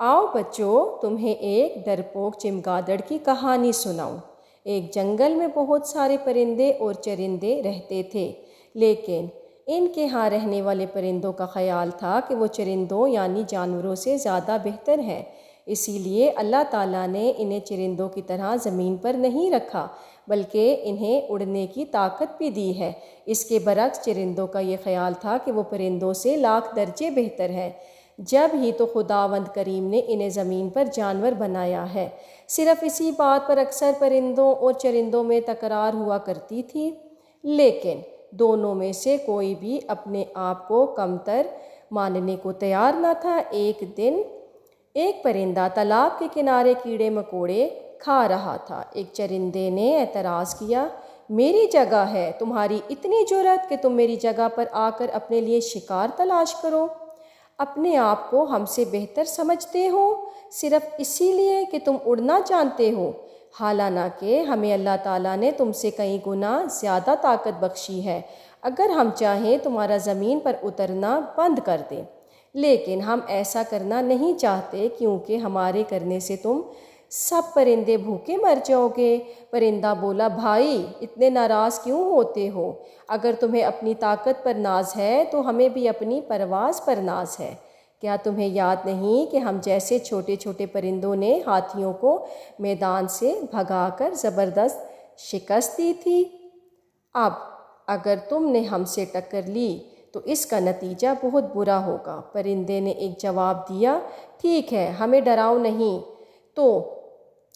آؤ بچوں، تمہیں ایک ڈرپوک چمگادڑ کی کہانی سناؤں۔ ایک جنگل میں بہت سارے پرندے اور چرندے رہتے تھے، لیکن ان کے ہاں رہنے والے پرندوں کا خیال تھا کہ وہ چرندوں یعنی جانوروں سے زیادہ بہتر ہیں۔ اسی لیے اللہ تعالیٰ نے انہیں چرندوں کی طرح زمین پر نہیں رکھا، بلکہ انہیں اڑنے کی طاقت بھی دی ہے۔ اس کے برعکس چرندوں کا یہ خیال تھا کہ وہ پرندوں سے لاکھ درجے بہتر ہے۔ جب ہی تو خداوند کریم نے انہیں زمین پر جانور بنایا ہے۔ صرف اسی بات پر اکثر پرندوں اور چرندوں میں تکرار ہوا کرتی تھی، لیکن دونوں میں سے کوئی بھی اپنے آپ کو کمتر ماننے کو تیار نہ تھا۔ ایک دن ایک پرندہ تالاب کے کنارے کیڑے مکوڑے کھا رہا تھا۔ ایک چرندے نے اعتراض کیا، میری جگہ ہے، تمہاری اتنی جرأت کہ تم میری جگہ پر آ کر اپنے لیے شکار تلاش کرو؟ اپنے آپ کو ہم سے بہتر سمجھتے ہو صرف اسی لیے کہ تم اڑنا جانتے ہو، حالانکہ ہمیں اللہ تعالیٰ نے تم سے کئی گنا زیادہ طاقت بخشی ہے۔ اگر ہم چاہیں تمہارا زمین پر اترنا بند کر دیں، لیکن ہم ایسا کرنا نہیں چاہتے کیونکہ ہمارے کرنے سے تم سب پرندے بھوکے مر جاؤ گے۔ پرندہ بولا، بھائی اتنے ناراض کیوں ہوتے ہو؟ اگر تمہیں اپنی طاقت پر ناز ہے تو ہمیں بھی اپنی پرواز پر ناز ہے۔ کیا تمہیں یاد نہیں کہ ہم جیسے چھوٹے چھوٹے پرندوں نے ہاتھیوں کو میدان سے بھگا کر زبردست شکست دی تھی؟ اب اگر تم نے ہم سے ٹکر لی تو اس کا نتیجہ بہت برا ہوگا۔ پرندے نے ایک جواب دیا، ٹھیک ہے، ہمیں ڈراؤ نہیں، تو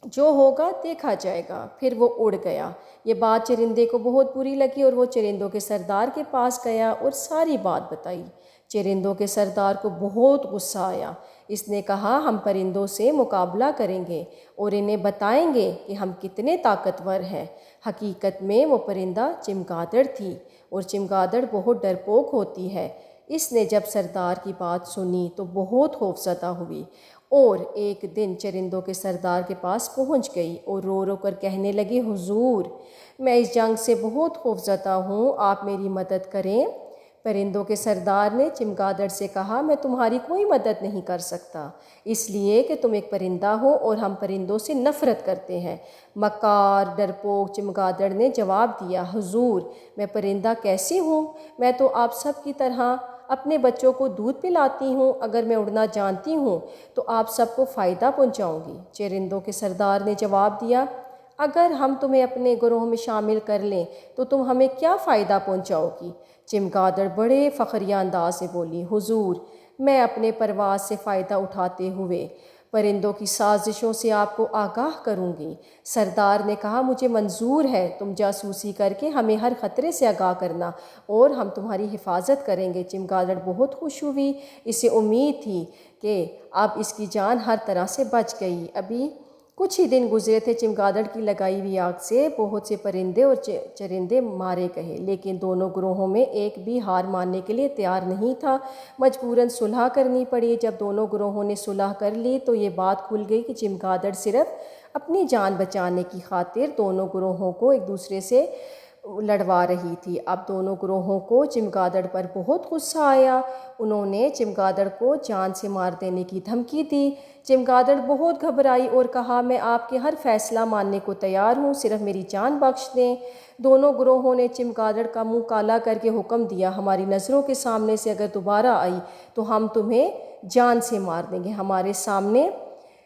جو ہوگا دیکھا جائے گا۔ پھر وہ اڑ گیا۔ یہ بات چرندے کو بہت بری لگی اور وہ چرندوں کے سردار کے پاس گیا اور ساری بات بتائی۔ چرندوں کے سردار کو بہت غصہ آیا۔ اس نے کہا، ہم پرندوں سے مقابلہ کریں گے اور انہیں بتائیں گے کہ ہم کتنے طاقتور ہیں۔ حقیقت میں وہ پرندہ چمگادڑ تھی، اور چمگادڑ بہت ڈرپوک ہوتی ہے۔ اس نے جب سردار کی بات سنی تو بہت خوفزدہ ہوئی اور ایک دن چرندوں کے سردار کے پاس پہنچ گئی اور رو رو کر کہنے لگی، حضور، میں اس جنگ سے بہت خوفزدہ ہوں، آپ میری مدد کریں۔ پرندوں کے سردار نے چمگادڑ سے کہا، میں تمہاری کوئی مدد نہیں کر سکتا، اس لیے کہ تم ایک پرندہ ہو اور ہم پرندوں سے نفرت کرتے ہیں۔ مکار ڈرپوک چمگادڑ نے جواب دیا، حضور، میں پرندہ کیسے ہوں؟ میں تو آپ سب کی طرح اپنے بچوں کو دودھ پلاتی ہوں۔ اگر میں اڑنا جانتی ہوں تو آپ سب کو فائدہ پہنچاؤں گی۔ چرندوں کے سردار نے جواب دیا، اگر ہم تمہیں اپنے گروہ میں شامل کر لیں تو تم ہمیں کیا فائدہ پہنچاؤ گی؟ چمگادڑ بڑے فخریہ انداز سے بولی، حضور، میں اپنے پرواز سے فائدہ اٹھاتے ہوئے پرندوں کی سازشوں سے آپ کو آگاہ کروں گی۔ سردار نے کہا، مجھے منظور ہے، تم جاسوسی کر کے ہمیں ہر خطرے سے آگاہ کرنا اور ہم تمہاری حفاظت کریں گے۔ چمگادڑ بہت خوش ہوئی، اسے امید تھی کہ اب اس کی جان ہر طرح سے بچ گئی۔ ابھی کچھ ہی دن گزرے تھے، چمگادڑ کی لگائی ہوئی آگ سے بہت سے پرندے اور چرندے مارے گئے، لیکن دونوں گروہوں میں ایک بھی ہار ماننے کے لیے تیار نہیں تھا۔ مجبوراً صلح کرنی پڑی۔ جب دونوں گروہوں نے صلح کر لی تو یہ بات کھل گئی کہ چمگادڑ صرف اپنی جان بچانے کی خاطر دونوں گروہوں کو ایک دوسرے سے لڑوا رہی تھی۔ اب دونوں گروہوں کو چمگادڑ پر بہت غصہ آیا۔ انہوں نے چمگادڑ کو جان سے مار دینے کی دھمکی دی۔ چمگادڑ بہت گھبرائی اور کہا، میں آپ کے ہر فیصلہ ماننے کو تیار ہوں، صرف میری جان بخش دیں۔ دونوں گروہوں نے چمگادڑ کا منہ کالا کر کے حکم دیا، ہماری نظروں کے سامنے سے اگر دوبارہ آئی تو ہم تمہیں جان سے مار دیں گے۔ ہمارے سامنے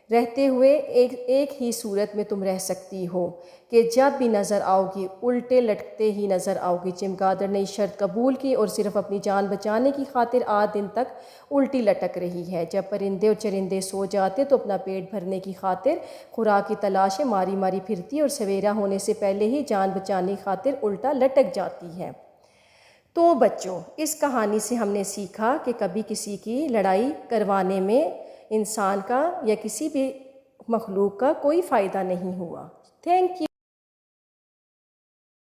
رہتے ہوئے ایک ہی صورت میں تم رہ سکتی ہو کہ جب بھی نظر آؤ گی الٹے لٹکتے ہی نظر آؤ گی۔ چمگادڑ نے یہ شرط قبول کی اور صرف اپنی جان بچانے کی خاطر 8 دن تک الٹی لٹک رہی ہے۔ جب پرندے اور چرندے سو جاتے تو اپنا پیٹ بھرنے کی خاطر خوراک کی تلاش میں ماری ماری پھرتی اور سویرا ہونے سے پہلے ہی جان بچانے کی خاطر الٹا لٹک جاتی ہے۔ تو بچوں، اس کہانی سے ہم نے سیکھا کہ کبھی کسی کی لڑائی کروانے میں انسان کا یا کسی بھی مخلوق کا کوئی فائدہ نہیں ہوا۔ Thank you.